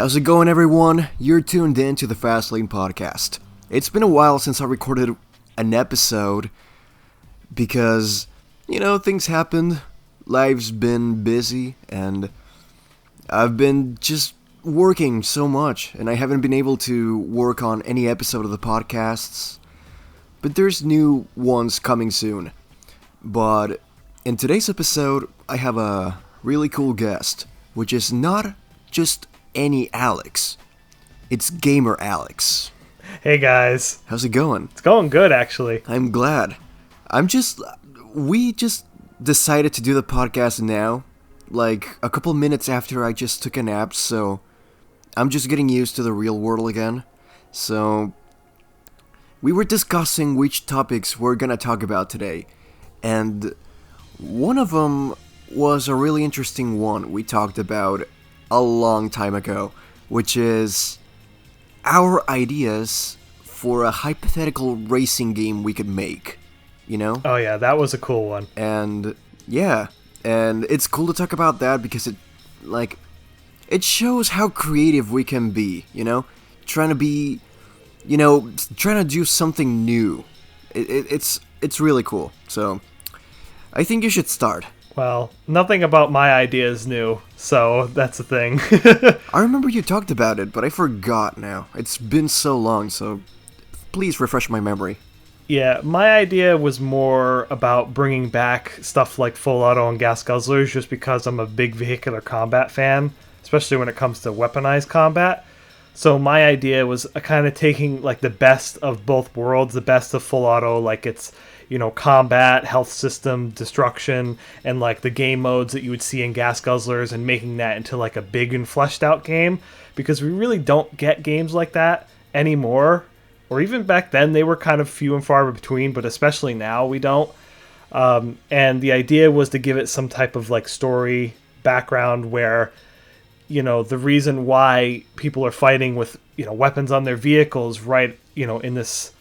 How's it going, everyone? You're tuned in to the Fast Lane Podcast. It's been a while since I recorded an episode because, things happened, life's been busy, and I've been just working so much, and I haven't been able to work on any episode of the podcasts, but there's new ones coming soon. But in today's episode, I have a really cool guest, which is not just any Alex. It's Gamer Alex. Hey guys. How's it going? It's going good, actually. I'm glad. We just decided to do the podcast now, like a couple minutes after I just took a nap, so I'm just getting used to the real world again. So we were discussing which topics we're gonna talk about today, and one of them was a really interesting one we talked about a long time ago, which is our ideas for a hypothetical racing game we could make, Oh yeah, that was a cool one. And it's cool to talk about that because it shows how creative we can be, trying to do something new. It's really cool. So I think you should start. Well, nothing about my idea is new, so that's the thing. I remember you talked about it, but I forgot now. It's been so long, so please refresh my memory. Yeah, my idea was more about bringing back stuff like Full Auto and Gas Guzzlers just because I'm a big vehicular combat fan, especially when it comes to weaponized combat. So my idea was kind of taking like the best of both worlds, the best of Full Auto, like it's combat, health system, destruction, and like the game modes that you would see in Gas Guzzlers, and making that into like a big and fleshed out game, because we really don't get games like that anymore. Or even back then they were kind of few and far between, but especially now we don't. And the idea was to give it some type of like story background where the reason why people are fighting with weapons on their vehicles right in this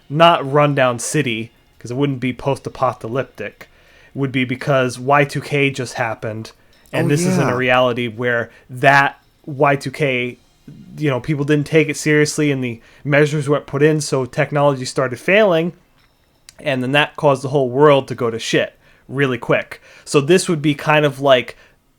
not rundown city, because it wouldn't be post-apocalyptic, would be because Y2K just happened, and this is in a reality where that Y2K, people didn't take it seriously, and the measures weren't put in, so technology started failing, and then that caused the whole world to go to shit really quick. So this would be kind of like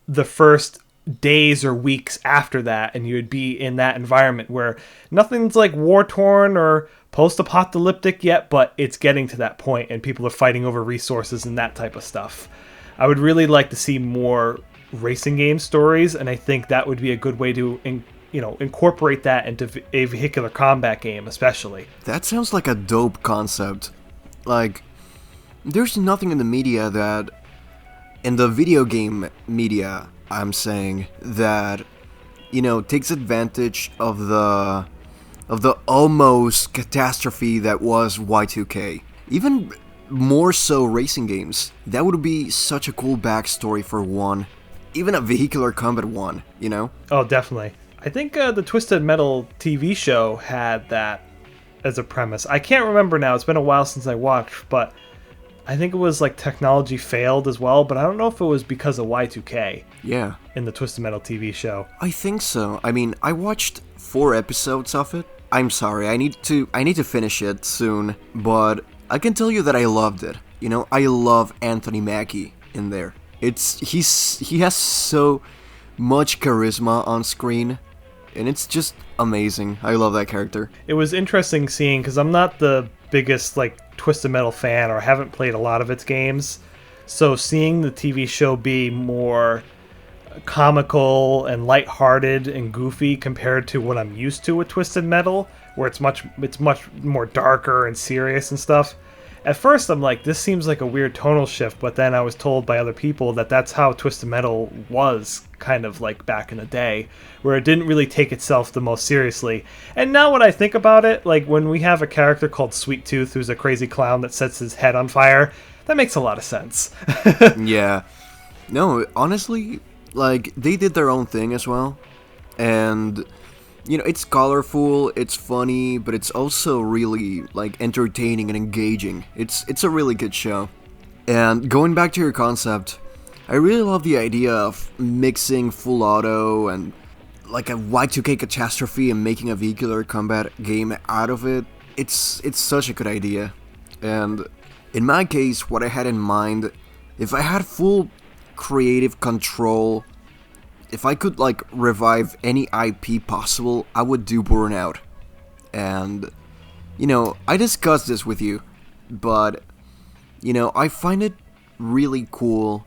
the first days or weeks after that, and you would be in that environment where nothing's like war-torn or post-apocalyptic yet, but it's getting to that point and people are fighting over resources and that type of stuff. I would really like to see more racing game stories, and I think that would be a good way to incorporate that into a vehicular combat game especially. That sounds like a dope concept. Like, there's nothing in the media that, in the video game media, I'm saying, that, takes advantage of the almost catastrophe that was Y2K. Even more so racing games. That would be such a cool backstory for one. Even a vehicular combat one, Oh, definitely. I think the Twisted Metal TV show had that as a premise. I can't remember now. It's been a while since I watched, but I think it was like technology failed as well, but I don't know if it was because of Y2K. Yeah. In the Twisted Metal TV show. I think so. I mean, I watched 4 episodes of it. I'm sorry, I need to finish it soon, but I can tell you that I loved it. I love Anthony Mackie in there. He has so much charisma on screen, and it's just amazing. I love that character. It was interesting seeing, because I'm not the biggest like Twisted Metal fan, or haven't played a lot of its games, so seeing the TV show be more comical and lighthearted and goofy compared to what I'm used to with Twisted Metal, where it's much more darker and serious and stuff. At first I'm like, this seems like a weird tonal shift, but then I was told by other people that that's how Twisted Metal was kind of like back in the day, where it didn't really take itself the most seriously. And now when I think about it, like when we have a character called Sweet Tooth who's a crazy clown that sets his head on fire, that makes a lot of sense. Yeah. No, honestly, like, they did their own thing as well, and, it's colorful, it's funny, but it's also really, like, entertaining and engaging. It's a really good show. And going back to your concept, I really love the idea of mixing Full Auto and like a Y2K catastrophe and making a vehicular combat game out of it, it's such a good idea. And in my case, what I had in mind, if I had full creative control, if I could like revive any IP possible, I would do Burnout. And I discussed this with you, but I find it really cool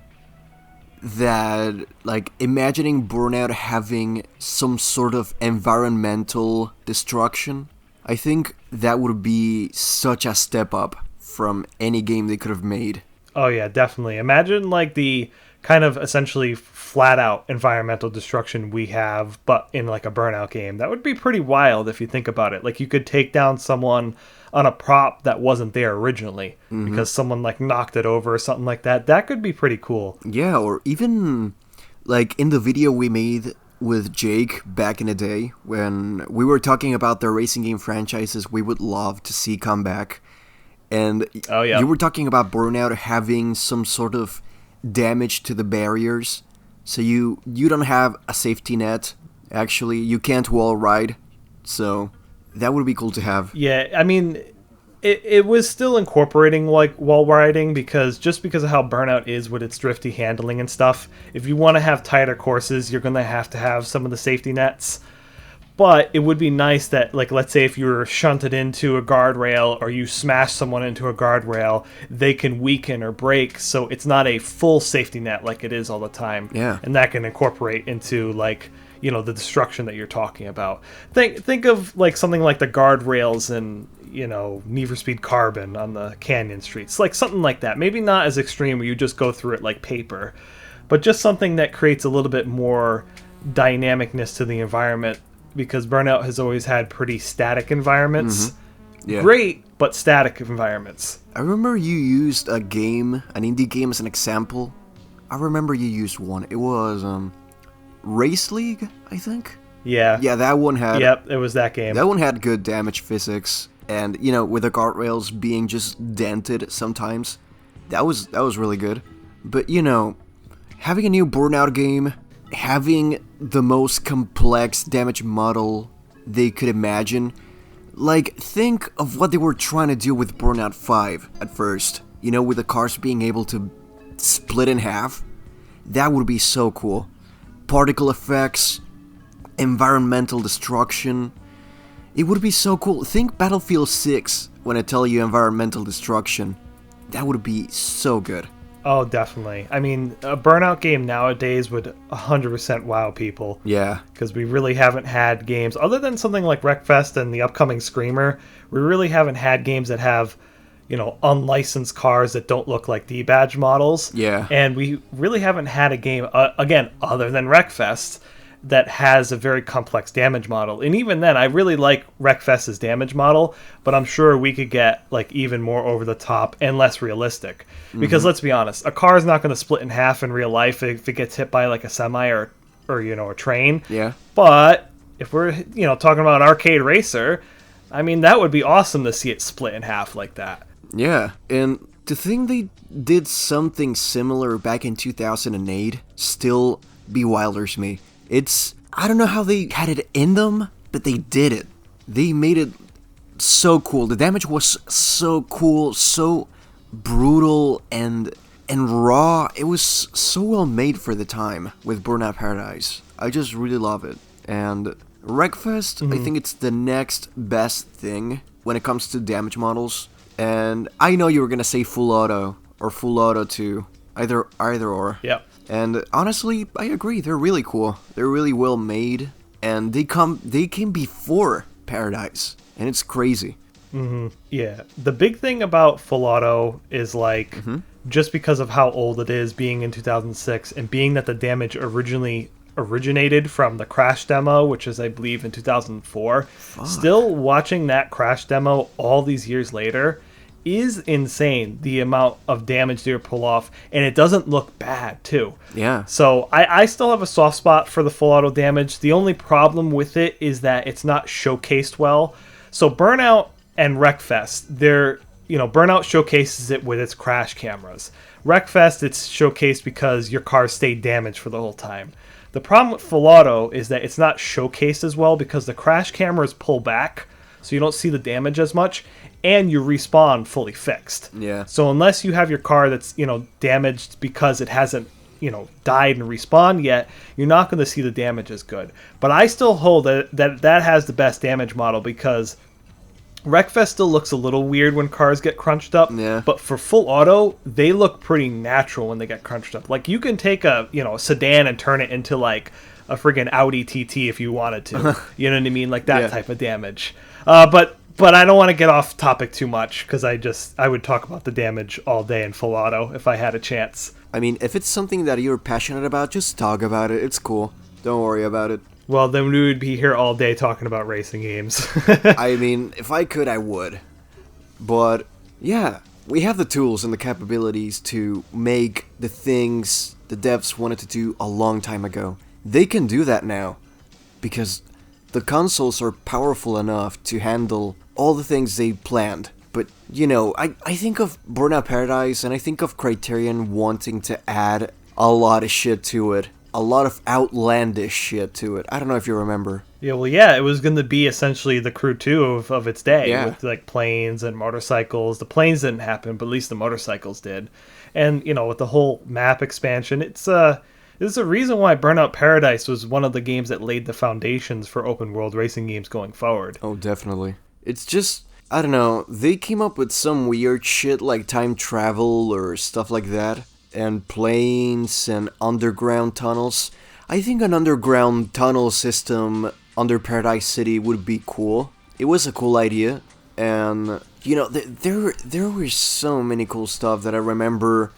that, like, imagining Burnout having some sort of environmental destruction, I think that would be such a step up from any game they could have made. Oh yeah, definitely. Imagine like the kind of essentially flat out environmental destruction we have, but in like a Burnout game. That would be pretty wild if you think about it. Like you could take down someone on a prop that wasn't there originally because someone like knocked it over or something like that. That could be pretty cool. Yeah, or even like in the video we made with Jake back in the day when we were talking about the racing game franchises we would love to see come back. And you were talking about Burnout having some sort of damage to the barriers. So you don't have a safety net. Actually, you can't wall ride. So that would be cool to have. Yeah, I mean, it was still incorporating like wall riding because of how Burnout is with its drifty handling and stuff. If you want to have tighter courses, you're going to have some of the safety nets. But it would be nice that, like, let's say if you were shunted into a guardrail or you smash someone into a guardrail, they can weaken or break, so it's not a full safety net like it is all the time. Yeah. And that can incorporate into, like, the destruction that you're talking about. Think of, like, something like the guardrails in, Need for Speed Carbon on the canyon streets. Like, something like that. Maybe not as extreme where you just go through it like paper, but just something that creates a little bit more dynamicness to the environment. Because Burnout has always had pretty static environments. Yeah. Great, but static environments. I remember you used an indie game as an example. I remember you used one. It was Race League, I think? Yeah. Yeah, that one had... Yep, it was that game. That one had good damage physics. And, with the guardrails being just dented sometimes. That was really good. But, having a new Burnout game... having the most complex damage model they could imagine. Like, think of what they were trying to do with Burnout 5 at first. With the cars being able to split in half. That would be so cool. Particle effects, environmental destruction. It would be so cool. Think Battlefield 6 when I tell you environmental destruction. That would be so good. Oh, definitely. I mean, a Burnout game nowadays would 100% wow people. Yeah. Because we really haven't had games, other than something like Wreckfest and the upcoming Screamer, we really haven't had games that have, unlicensed cars that don't look like D-badge models. Yeah. And we really haven't had a game, again, other than Wreckfest, that has a very complex damage model. And even then, I really like Wreckfest's damage model, but I'm sure we could get like even more over the top and less realistic. Because let's be honest, a car is not going to split in half in real life if it gets hit by like a semi or a train. Yeah. But if we're talking about an arcade racer, I mean that would be awesome to see it split in half like that. Yeah, and to think they did something similar back in 2008 still bewilders me. I don't know how they had it in them, but they did it. They made it so cool. The damage was so cool, so brutal and raw. It was so well made for the time with Burnout Paradise. I just really love it. And Wreckfest, I think it's the next best thing when it comes to damage models. And I know you were gonna say Full Auto or Full Auto 2, either or. Yep. And honestly, I agree. They're really cool. They're really well made, and they came before Paradise, and it's crazy. Yeah. The big thing about Full Auto is like just because of how old it is, being in 2006, and being that the damage originally originated from the Crash demo, which is I believe in 2004. Still watching that Crash demo all these years later is insane, the amount of damage they pull off, and it doesn't look bad too. Yeah. So I still have a soft spot for the Full Auto damage. The only problem with it is that it's not showcased well. So Burnout and Wreckfest, Burnout showcases it with its crash cameras. Wreckfest, it's showcased because your cars stay damaged for the whole time. The problem with full auto is that it's not showcased as well because the crash cameras pull back, so you don't see the damage as much, and you respawn fully fixed. Yeah. So unless you have your car that's, damaged because it hasn't, died and respawned yet, you're not going to see the damage as good. But I still hold that has the best damage model because Wreckfest still looks a little weird when cars get crunched up, Yeah. but for full auto, they look pretty natural when they get crunched up. Like, you can take a sedan and turn it into, like, a friggin' Audi TT if you wanted to. You know what I mean? Like, that type of damage. But I don't want to get off topic too much, because I would talk about the damage all day in full auto if I had a chance. I mean, if it's something that you're passionate about, just talk about it. It's cool. Don't worry about it. Well, then we would be here all day talking about racing games. I mean, if I could, I would. But, yeah, we have the tools and the capabilities to make the things the devs wanted to do a long time ago. They can do that now. Because the consoles are powerful enough to handle all the things they planned. But, I think of Burnout Paradise and I think of Criterion wanting to add a lot of shit to it. A lot of outlandish shit to it. I don't know if you remember. Yeah, it was going to be essentially the Crew 2 of its day, with like planes and motorcycles. The planes didn't happen, but at least the motorcycles did. And, with the whole map expansion, there's a reason why Burnout Paradise was one of the games that laid the foundations for open world racing games going forward. Oh, definitely. It's just, I don't know, they came up with some weird shit like time travel or stuff like that. And planes and underground tunnels. I think an underground tunnel system under Paradise City would be cool. It was a cool idea. And, there were so many cool stuff that I remember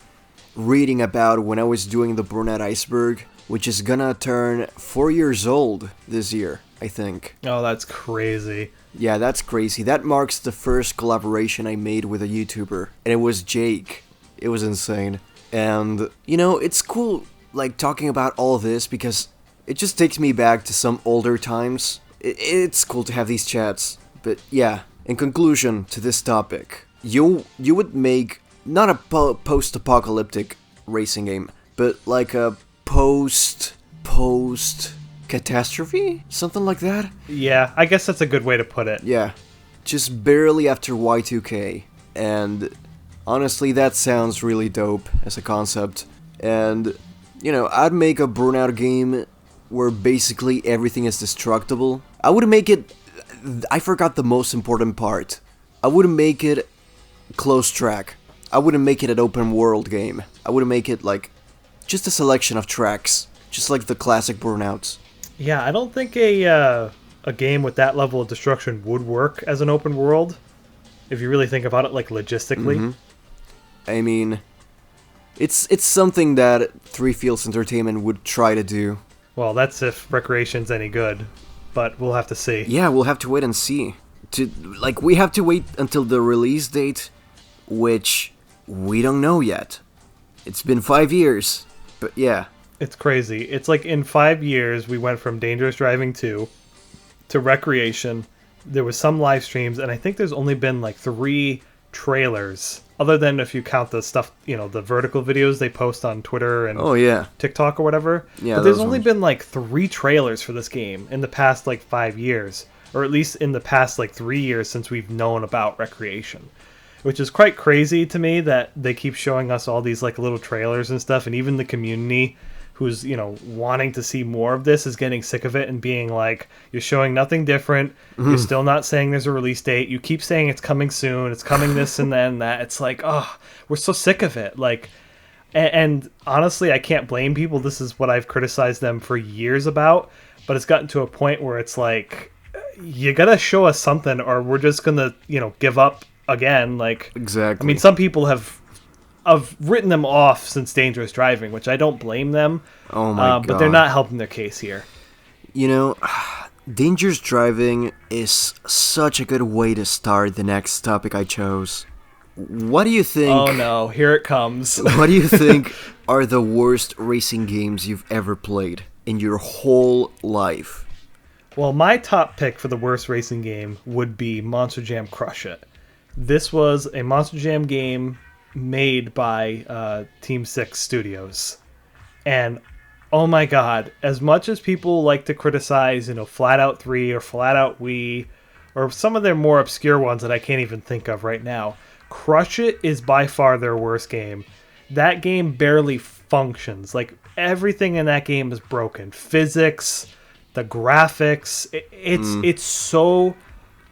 reading about when I was doing the Burnout Iceberg, which is gonna turn 4 years old this year, I think. Oh, that's crazy. Yeah, that's crazy. That marks the first collaboration I made with a YouTuber. And it was Jake. It was insane. And, it's cool, like, talking about all of this because it just takes me back to some older times. It's cool to have these chats. But, yeah, in conclusion to this topic, you would make, not a post-apocalyptic racing game, but like a post-catastrophe? Something like that? Yeah, I guess that's a good way to put it. Yeah, just barely after Y2K, and honestly, that sounds really dope as a concept. And, I'd make a Burnout game where basically everything is destructible. I would make it... I forgot the most important part. I wouldn't make it closed track. I wouldn't make it an open world game. I wouldn't make it, like, just a selection of tracks. Just like the classic Burnouts. Yeah, I don't think a game with that level of destruction would work as an open world. If you really think about it, like, logistically. Mm-hmm. I mean, it's something that Three Fields Entertainment would try to do. Well, that's if Recreation's any good, but we'll have to see. Yeah, we'll have to wait and see. We have to wait until the release date, which we don't know yet. It's been 5 years, but yeah. It's crazy. It's like in 5 years, we went from Dangerous Driving 2 to Recreation. There was some live streams, and I think there's only been like 3 trailers, other than if you count the stuff, the vertical videos they post on Twitter and TikTok or whatever. Yeah, but there's only been like 3 trailers for this game in the past like 5 years, or at least in the past like 3 years since we've known about Recreation, which is quite crazy to me that they keep showing us all these like little trailers and stuff, and even the community who's, wanting to see more of this is getting sick of it and being like, you're showing nothing different. You're still not saying there's a release date. You keep saying it's coming soon. It's coming this and then that. It's like, oh, we're so sick of it. Like, and honestly, I can't blame people. This is what I've criticized them for years about, but it's gotten to a point where it's like, you gotta show us something or we're just gonna, give up again. Like, exactly. I mean, some people have written them off since Dangerous Driving, which I don't blame them. Oh my god. But they're not helping their case here. Dangerous Driving is such a good way to start the next topic I chose. What do you think... Oh no, here it comes. What do you think are the worst racing games you've ever played in your whole life? Well, my top pick for the worst racing game would be Monster Jam Crush It. This was a Monster Jam game made by Team 6 Studios. And Oh my god. As much as people like to criticize, Flat Out 3 or Flat Out Wii, or some of their more obscure ones that I can't even think of right now, Crush It is by far their worst game. That game barely functions. Like, everything in that game is broken. Physics, the graphics, it's so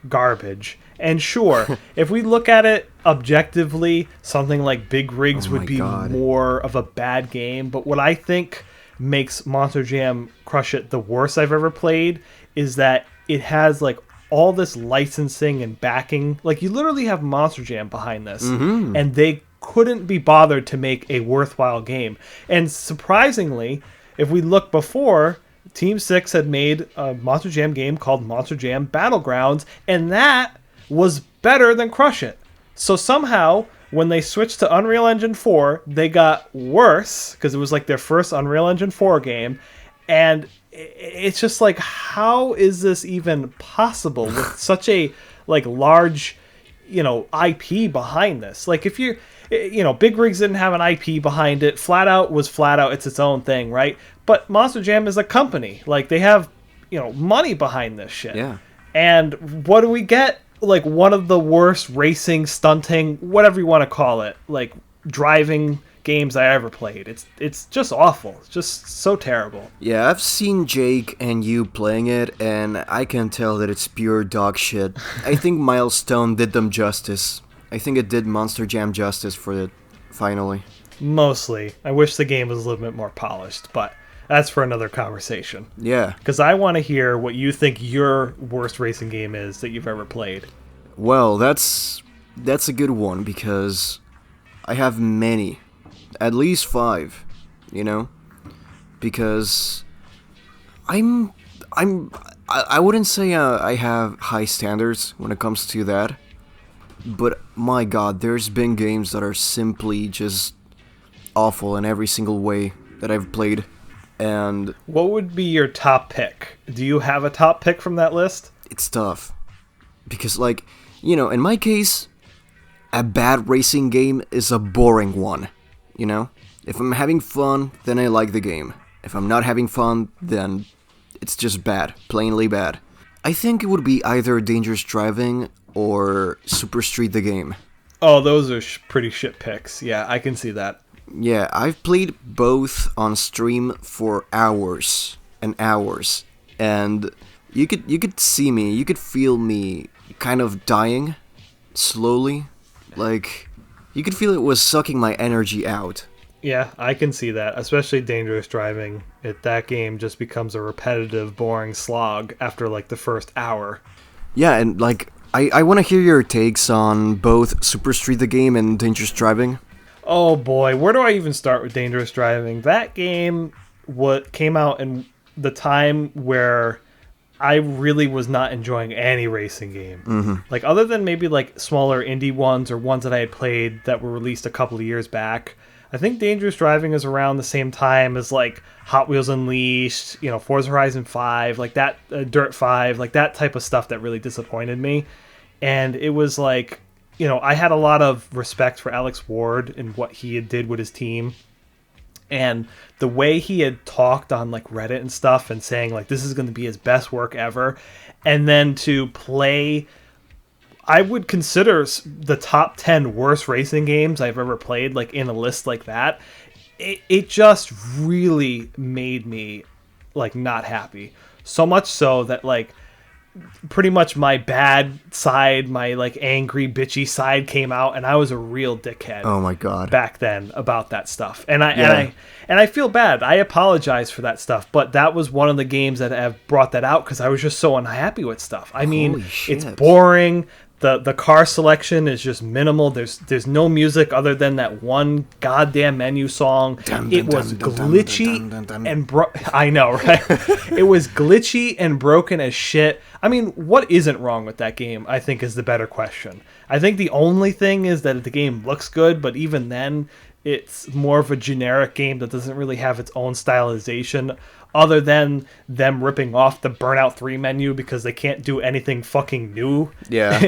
garbage. And sure, if we look at it objectively, something like Big Rigs would be more of a bad game. But what I think makes Monster Jam Crush It the worst I've ever played is that it has like all this licensing and backing. Like, you literally have Monster Jam behind this, and they couldn't be bothered to make a worthwhile game. And surprisingly, if we look before, Team 6 had made a Monster Jam game called Monster Jam Battlegrounds, and that was better than Crush It. So somehow, when they switched to Unreal Engine 4, they got worse, because it was like their first Unreal Engine 4 game, and it's just like, how is this even possible with such a like large, IP behind this? Like, if you Big Rigs didn't have an IP behind it. Flat Out was Flat Out. It's its own thing, right? But Monster Jam is a company. Like, they have, money behind this shit. Yeah. And what do we get? Like, one of the worst racing, stunting, whatever you want to call it, like driving games I ever played. It's just awful. It's just so terrible. Yeah, I've seen Jake and you playing it, and I can tell that it's pure dog shit. I think Milestone did them justice. I think it did Monster Jam justice for it, finally. Mostly. I wish the game was a little bit more polished, but that's for another conversation. Yeah. Because I want to hear what you think your worst racing game is that you've ever played. Well, that's a good one, because I have many. At least 5, Because I wouldn't say I have high standards when it comes to that. But my god, there's been games that are simply just awful in every single way that I've played. And what would be your top pick? Do you have a top pick from that list? It's tough. Because, in my case, a bad racing game is a boring one. If I'm having fun, then I like the game. If I'm not having fun, then it's just bad. Plainly bad. I think it would be either Dangerous Driving or Super Street the game. Oh, those are pretty shit picks. Yeah, I can see that. Yeah, I've played both on stream for hours and hours. And you could see me, you could feel me kind of dying slowly. Like, you could feel it was sucking my energy out. Yeah, I can see that, especially Dangerous Driving. That game just becomes a repetitive, boring slog after like the first hour. Yeah, and I want to hear your takes on both Super Street the game and Dangerous Driving. Oh boy, where do I even start with Dangerous Driving? That game came out in the time where I really was not enjoying any racing game. Mm-hmm. Like, other than maybe like smaller indie ones or ones that I had played that were released a couple of years back, I think Dangerous Driving is around the same time as like Hot Wheels Unleashed, Forza Horizon 5, like that, Dirt 5, like that type of stuff that really disappointed me. And it was like, I had a lot of respect for Alex Ward and what he did with his team. And the way he had talked on like Reddit and stuff and saying like this is going to be his best work ever. And then to play, I would consider the top 10 worst racing games I've ever played, like in a list like that. It just really made me like not happy. So much so that like pretty much my bad side, my like angry bitchy side came out, and I was a real dickhead. Oh my god. Back then about that stuff. And I feel bad. I apologize for that stuff, but that was one of the games that have brought that out because I was just so unhappy with stuff. I mean, it's boring. The car selection is just minimal. There's no music other than that one goddamn menu song. It was glitchy and I know, right? It was glitchy and broken as shit. I mean, what isn't wrong with that game, I think, is the better question. I think the only thing is that the game looks good, but even then, it's more of a generic game that doesn't really have its own stylization other than them ripping off the Burnout 3 menu because they can't do anything fucking new. Yeah.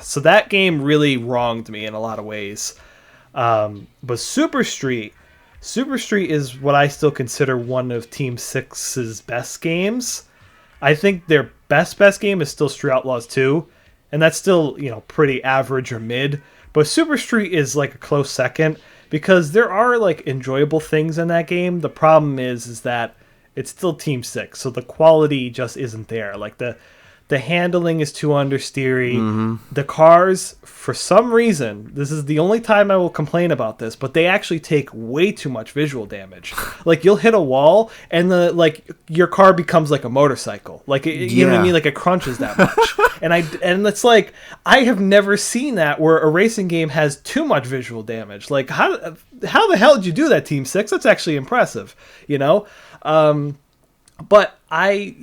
So that game really wronged me in a lot of ways. But Super Street, Super Street is what I still consider one of Team Six's best games. I think their best game is still Street Outlaws 2, and that's still, pretty average or mid. But Super Street is like a close second because there are like enjoyable things in that game. The problem is that it's still Team 6, so the quality just isn't there. Like the handling is too understeery. Mm-hmm. The cars, for some reason, this is the only time I will complain about this, but they actually take way too much visual damage. Like you'll hit a wall and your car becomes like a motorcycle. Like you know what I mean? Like it crunches that much. and it's like I have never seen that where a racing game has too much visual damage. Like how the hell did you do that, Team 6? That's actually impressive, But I,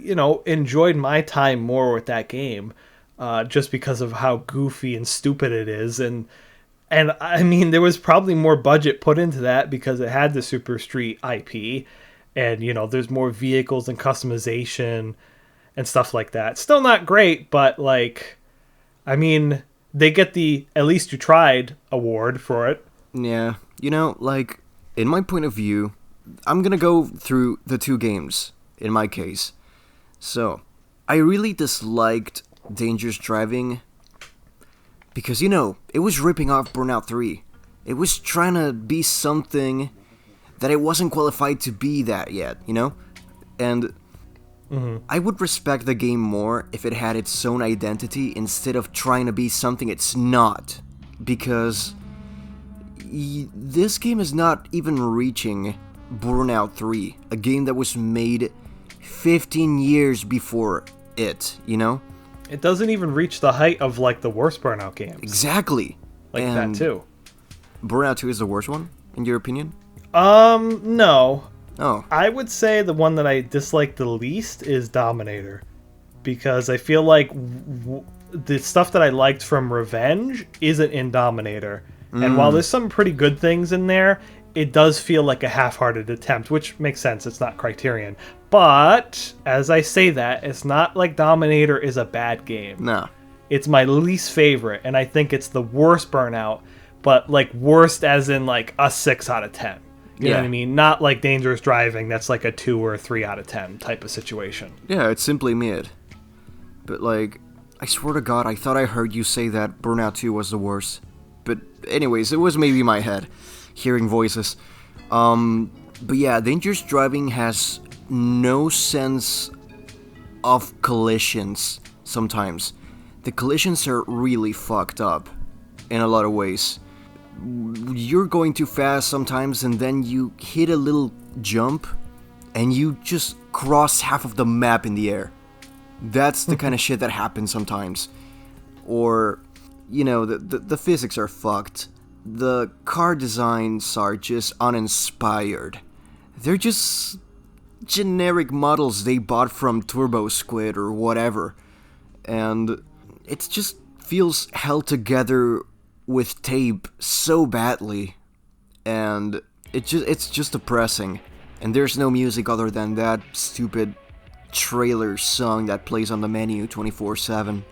enjoyed my time more with that game, just because of how goofy and stupid it is, and I mean there was probably more budget put into that because it had the Super Street IP, and there's more vehicles and customization and stuff like that. Still not great, but I mean they get the "At least you tried" award for it. Yeah, in my point of view, I'm gonna go through the two games. In my case. So, I really disliked Dangerous Driving because, it was ripping off Burnout 3. It was trying to be something that it wasn't qualified to be that yet, And I would respect the game more if it had its own identity instead of trying to be something it's not. Because this game is not even reaching Burnout 3, a game that was made 15 years before it, It doesn't even reach the height of the worst Burnout games. Exactly. That too. Burnout 2 is the worst one, in your opinion? No. Oh. I would say the one that I dislike the least is Dominator. Because I feel like the stuff that I liked from Revenge isn't in Dominator. And while there's some pretty good things in there, it does feel like a half-hearted attempt, which makes sense. It's not Criterion. But, as I say that, it's not like Dominator is a bad game. No. It's my least favorite, and I think it's the worst Burnout, but, worst as in, a 6 out of 10. You know what I mean? Not like Dangerous Driving, that's a 2 or a 3 out of 10 type of situation. Yeah, it's simply mid. But, I swear to God, I thought I heard you say that Burnout 2 was the worst. But, anyways, it was maybe my head. Hearing voices. But yeah, Dangerous Driving has no sense of collisions sometimes. The collisions are really fucked up in a lot of ways. You're going too fast sometimes and then you hit a little jump and you just cross half of the map in the air. That's the kind of shit that happens sometimes. Or, the physics are fucked. The car designs are just uninspired. They're just generic models they bought from Turbo Squid or whatever. And it just feels held together with tape so badly. And it's just depressing. And there's no music other than that stupid trailer song that plays on the menu 24/7.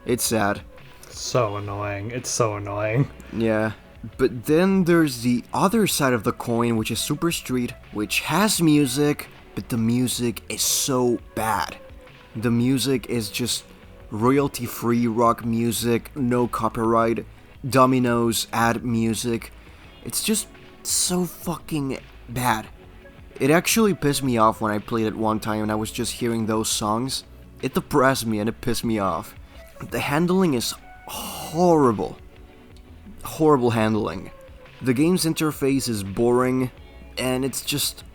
It's sad. So annoying. It's so annoying. Yeah. But then there's the other side of the coin, which is Super Street, which has music, but the music is so bad. The music is just royalty-free rock music, no copyright, Domino's ad music. It's just so fucking bad. It actually pissed me off when I played it one time and I was just hearing those songs. It depressed me and it pissed me off. The handling is horrible. Horrible handling. The game's interface is boring, and it's just...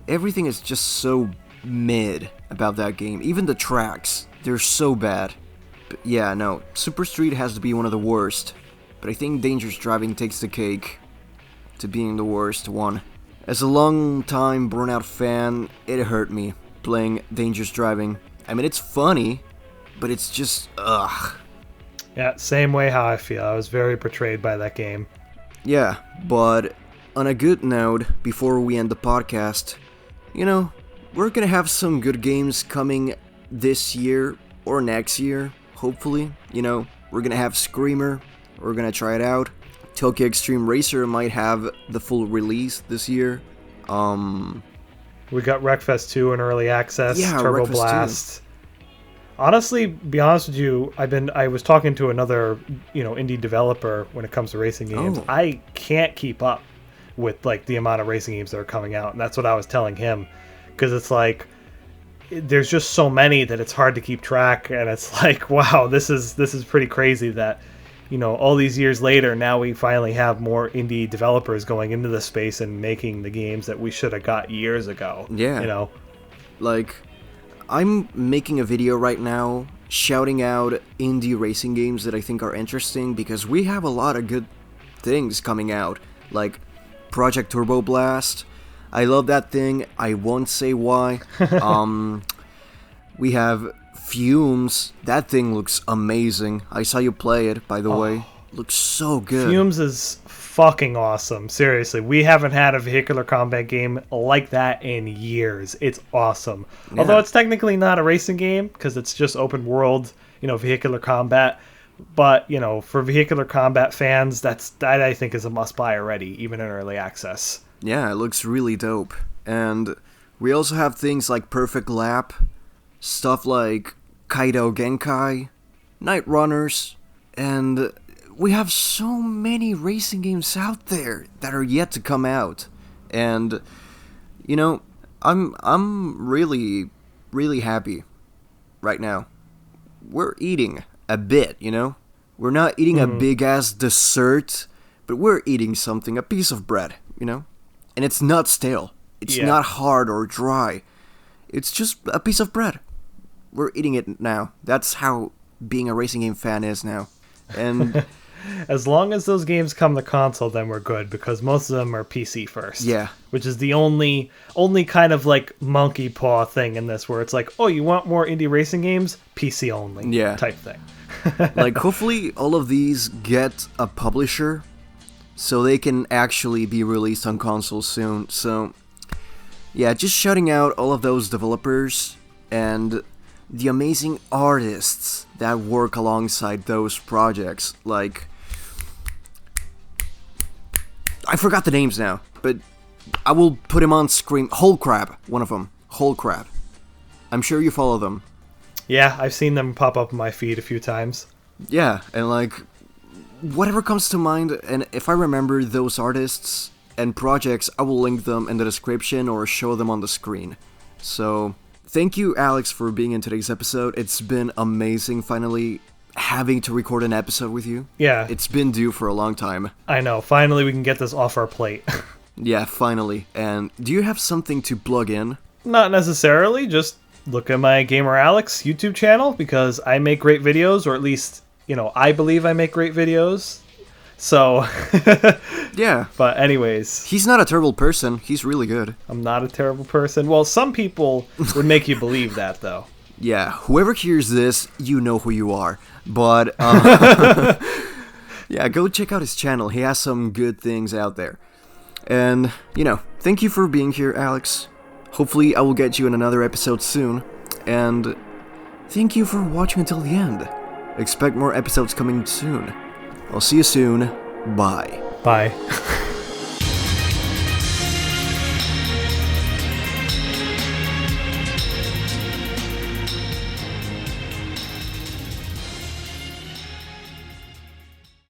everything is just so mid about that game. Even the tracks, they're so bad. But yeah, no, Super Street has to be one of the worst. But I think Dangerous Driving takes the cake to being the worst one. As a long-time Burnout fan, it hurt me playing Dangerous Driving. I mean, it's funny, but it's just... ugh. Yeah, same way how I feel. I was very betrayed by that game. Yeah, but on a good note, before we end the podcast, we're gonna have some good games coming this year or next year, hopefully. We're gonna have Screamer, we're gonna try it out. Tokyo Extreme Racer might have the full release this year. We got Wreckfest 2 in early access, Yeah, Turbo Wreckfest 2. Blast. Honestly, be honest with you, I was talking to another, indie developer when it comes to racing games. Oh. I can't keep up with like the amount of racing games that are coming out, and that's what I was telling him, because it's like there's just so many that it's hard to keep track, and it's like, wow, this is pretty crazy that all these years later, now we finally have more indie developers going into the space and making the games that we should have got years ago. Yeah. Like, I'm making a video right now shouting out indie racing games that I think are interesting, because we have a lot of good things coming out, like Project Turbo Blast. I love that thing. I won't say why. We have Fumes. That thing looks amazing. I saw you play it, by the way. Looks so good. Fumes is fucking awesome. Seriously, we haven't had a vehicular combat game like that in years. It's awesome. Yeah. Although it's technically not a racing game because it's just open world, vehicular combat. But, for vehicular combat fans, that I think is a must-buy already, even in early access. Yeah, it looks really dope. And we also have things like Perfect Lap, stuff like Kaido Genkai, Night Runners, and we have so many racing games out there that are yet to come out. And, I'm really, really happy right now. We're eating a bit, We're not eating a big-ass dessert, but we're eating something, a piece of bread, And it's not stale. It's not hard or dry. It's just a piece of bread. We're eating it now. That's how being a racing game fan is now. And as long as those games come to console, then we're good, because most of them are PC first. Yeah. Which is the only kind of like monkey paw thing in this, where it's like, oh, you want more indie racing games? PC only. Yeah. Type thing. like, hopefully all of these get a publisher so they can actually be released on console soon. So, yeah, just shouting out all of those developers and the amazing artists that work alongside those projects. Like, I forgot the names now, but I will put him on screen. Whole Crab, one of them. Whole Crab. I'm sure you follow them. Yeah, I've seen them pop up in my feed a few times. Yeah, and like, whatever comes to mind, and if I remember those artists and projects, I will link them in the description or show them on the screen. So, thank you, Alex, for being in today's episode. It's been amazing finally having to record an episode with you. Yeah. It's been due for a long time. I know, finally we can get this off our plate. Yeah, finally. And do you have something to plug in? Not necessarily, just look at my Gamer Alex YouTube channel, because I make great videos, or at least, I believe I make great videos. So, yeah. But anyways. He's not a terrible person. He's really good. I'm not a terrible person. Well, some people would make you believe that, though. Yeah, whoever hears this, you know who you are. But, yeah, go check out his channel. He has some good things out there. And, thank you for being here, Alex. Hopefully I will get you in another episode soon. And thank you for watching until the end. Expect more episodes coming soon. I'll see you soon. Bye. Bye.